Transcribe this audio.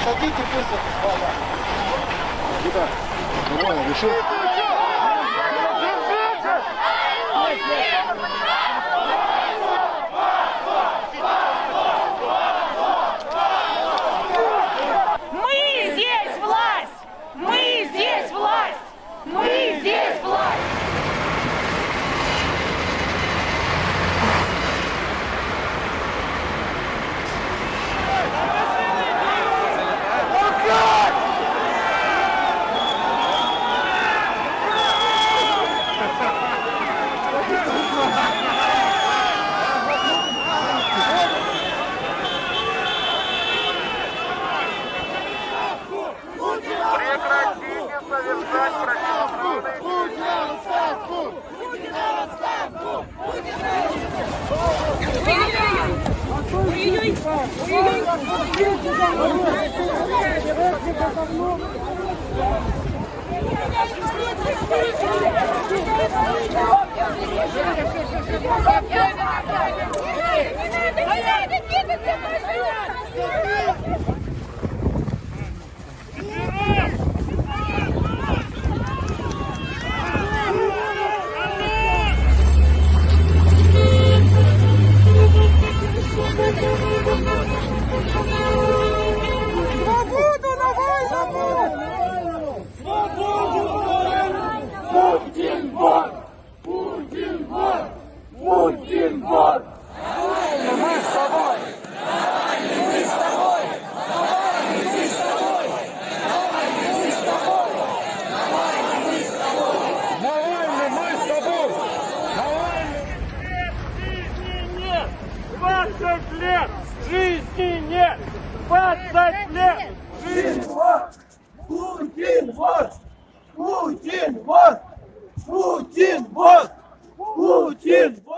Посадите быстро. Ребят, нормально, решил? Мы здесь власть! Мы здесь власть! Мы здесь власть! Прекратите совершать противоправные Свободу Навальному! Свободу Навальному! Путин вор! Путин вор! Путин вор! Навальный, мы с тобой! Навальный, мы с тобой! Навальный, мы с тобой! Навальный, мы с тобой! Навальный, мы с тобой! Навальный, мы с тобой! Навальный! 20 лет! Жизни нет! 20 лет! Жизнь вор! Путин вор! Путин вор! Путин вор! Путин вор!